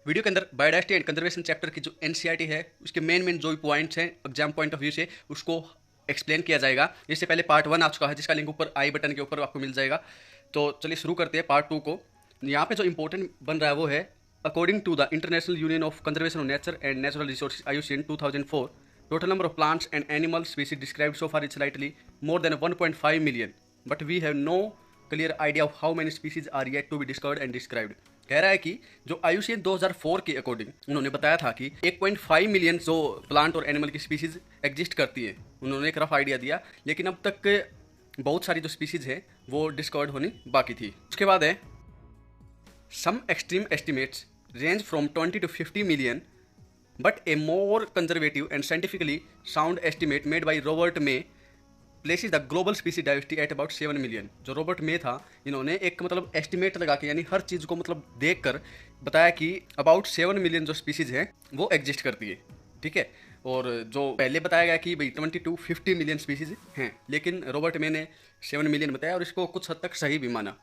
Video के अंदर biodiversity and conservation chapter की जो एनसीईआरटी है उसके मेन जो पॉइंट्स हैं एग्जाम पॉइंट ऑफ व्यू से उसको एक्सप्लेन किया जाएगा। इससे पहले पार्ट 1 आ चुका है जिसका लिंक ऊपर आई बटन के ऊपर आपको मिल जाएगा। तो चलिए शुरू करते हैं पार्ट 2 को। यहाँ पे जो इंपॉर्टेंट बन रहा है वो है according to the International Union of Conservation of Nature and Natural Resources IUCN 2004 total number of plants and animal species described so far is slightly more than 1.5 million, but we have no clear idea of how many species are yet to be discovered and described। कह रहा है कि जो IUCN 2004 के according उन्होंने बताया था कि 1.5 मिलियन जो प्लांट और एनिमल की स्पीसीज एग्जिस्ट करती है, उन्होंने एक रफ आइडिया दिया, लेकिन अब तक बहुत सारी जो स्पीसीज है वो डिस्कवर्ड होनी बाकी थी। उसके बाद है some extreme estimates range from 20 to 50 million, but a more conservative and scientifically sound estimate made by Robert May places the global species diversity at about 7 million। जो रॉबर्ट मे था, इन्होंने एक मतलब एस्टिमेट लगा के यानी हर चीज़ को मतलब देख कर बताया कि अबाउट 7 मिलियन जो स्पीसीज है वो एग्जिस्ट करती है। ठीक है, और जो पहले बताया गया कि भाई 20 to 50 मिलियन स्पीसीज हैं, लेकिन रॉबर्ट मे ने 7 मिलियन बताया और इसको कुछ हद तक सही भी माना।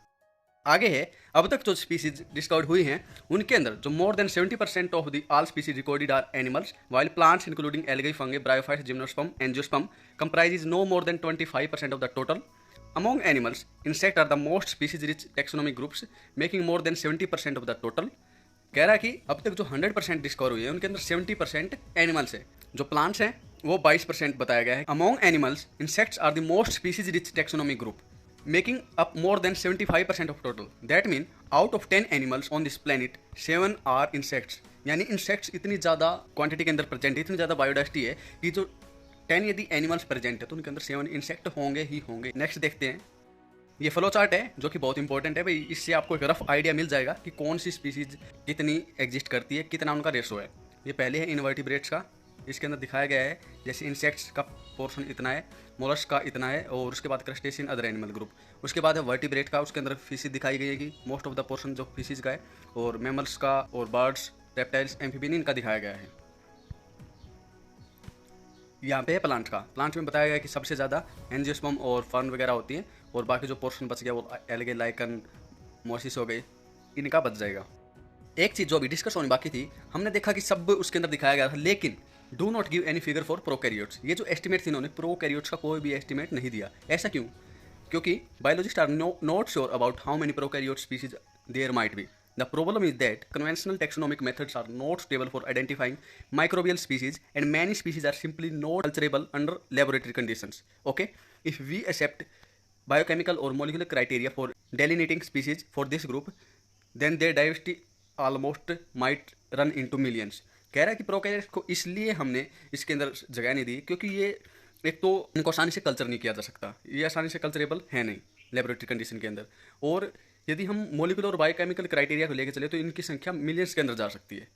आगे है अब तक जो स्पीसीज डिस्कवर्ड हुई हैं उनके अंदर जो more than 70% of the all species recorded are animals, while plants including algae, fungi, bryophytes, gymnosperm, angiosperm comprises no more than 25% of the total. Among animals insect are the most species rich taxonomic groups making more than 70% of the total. कह रहा है कि अब तक जो 100% discover हुई है उनके अंदर 70% एनिमल्स है, जो प्लांट्स हैं वो 22% बताया गया है। Among animals insects are the most species rich taxonomic group making up more than 75% of total। That mean out of 10 animals on this planet 7 are insects। यानी इंसेक्ट्स इतनी ज़्यादा क्वांटिटी के अंदर प्रेजेंट है, इतनी ज़्यादा बायोडाइवर्सिटी है कि जो 10 यदि एनिमल्स प्रेजेंट है तो उनके अंदर 7 इंसेक्ट होंगे ही होंगे। नेक्स्ट देखते हैं, ये फ्लो चार्ट है जो कि बहुत इंपॉर्टेंट है भाई, इससे आपको एक रफ आइडिया मिल जाएगा कि कौन सी स्पीसीज कितनी एग्जिस्ट करती है, कितना उनका रेशो है। ये पहले है इनवर्टिब्रेट्स का, इसके अंदर दिखाया गया है जैसे इंसेक्ट्स का पोर्शन इतना है, मोलस्क का इतना है, और उसके बाद क्रस्टेशियन अदर एनिमल ग्रुप। उसके बाद है वर्टिब्रेट का, उसके अंदर फिशेज दिखाई गई है कि मोस्ट ऑफ द पोर्शन जो फिशेज का है, और मैमल्स का और बर्ड्स, रेप्टाइल्स, एम्फीबियन इनका दिखाया गया है। यहाँ पे है प्लांट का, प्लांट में बताया गया है कि सबसे ज़्यादा एंजियोस्पर्म और फर्न वगैरह होती है, और बाकी जो पोर्शन बच गया वो एल्गे, लाइकन, मोसिस हो गई, इनका बच जाएगा। एक चीज़ जो अभी डिस्कस होनी बाकी थी, हमने देखा कि सब उसके अंदर दिखाया गया था, लेकिन do not give any figure for prokaryotes. ये जो एस्टिमेट थी इन्होंने प्रोकैरियोट्स का कोई भी एस्टिमेट नहीं दिया। ऐसा क्यों? क्योंकि biologist are not sure about how many prokaryote species there might be. The problem is that conventional taxonomic methods are not stable for identifying microbial species and many species are simply not culturable under laboratory conditions. Okay, if we accept biochemical or molecular criteria for delineating species for this group, then their diversity almost might run into millions। कह रहा है कि prokaryotes को इसलिए हमने इसके अंदर जगह नहीं दी क्योंकि ये एक तो इनको आसानी से कल्चर नहीं किया जा सकता, ये आसानी से कल्चरेबल है नहीं लेबोरेटरी कंडीशन के अंदर, और यदि हम मोलिकुलर और बायोकेमिकल क्राइटेरिया को लेकर चले तो इनकी संख्या मिलियंस के अंदर जा सकती है।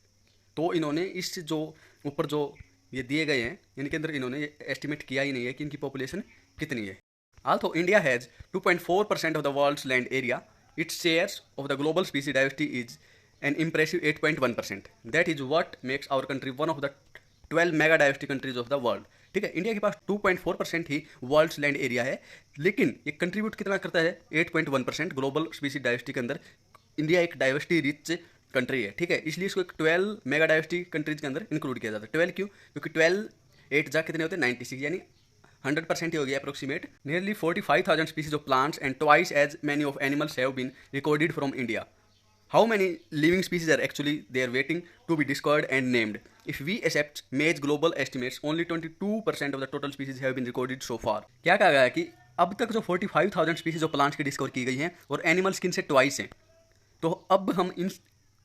तो इन्होंने इस जो ऊपर जो ये दिए गए हैं इनके अंदर इन्होंने एस्टिमेट किया ही नहीं है कि इनकी पॉपुलेशन कितनी है। Although India has 2.4% of the world's land area, its shares of the global species diversity is an impressive 8.1%। That is what makes our country one of the 12 mega diversity countries of the world। ठीक है, India के पास 2.4% ही world's land area है, लेकिन ये contribute कितना करता है? 8.1% global species diversity के अंदर। इंडिया एक डाइवर्सिटी रिच कंट्री है, ठीक है, इसलिए इसको एक 12 मेगा डाइवर्सिटी कंट्रीज के अंदर इंक्लूड किया जाता है। 12 क्यों? क्योंकि 12 8 जा कितने होते हैं? 96, यानी 100% ही हो गया approximate. Nearly 45,000 species of plants and twice as many of animals have been recorded from India। How many living species are actually there waiting to be discovered and named? If we accept May's global estimates, only 22% of the total species have been recorded so far। क्या कहा गया है कि अब तक जो 45,000 species of plants की discover की गई हैं और एनिमल्स किन से ट्वाइस हैं, तो अब हम इन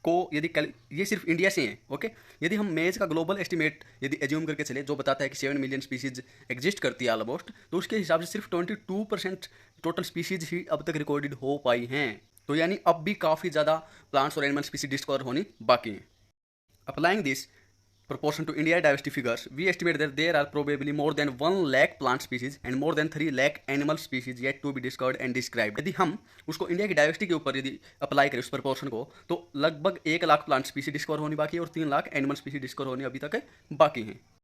को यदि ये सिर्फ इंडिया से हैं, ओके, यदि हम मेज का ग्लोबल एस्टिमेट यदि एज्यूम करके चले जो बताता है कि 7 मिलियन स्पीसीज एग्जिस्ट करती है ऑलमोस्ट, तो उसके हिसाब से सिर्फ 22% टोटल स्पीसीज ही अब तक रिकॉर्डेड हो पाई हैं। तो यानी अब भी काफ़ी ज़्यादा प्लांट्स और एनिमल स्पीसीज डिस्कवर होनी बाकी हैं। Applying this proportion to India diversity figures, we estimate that there are probably more than 1 lakh plant species and more than 3 lakh animal species yet to be discovered and described। यदि हम उसको India की diversity के ऊपर यदि apply करें उस proportion को, तो लगभग 1 लाख प्लांट स्पीसी डिस्कवर होनी बाकी है और 3 लाख एनिमल स्पीसी डिस्कवर होनी अभी तक बाकी हैं।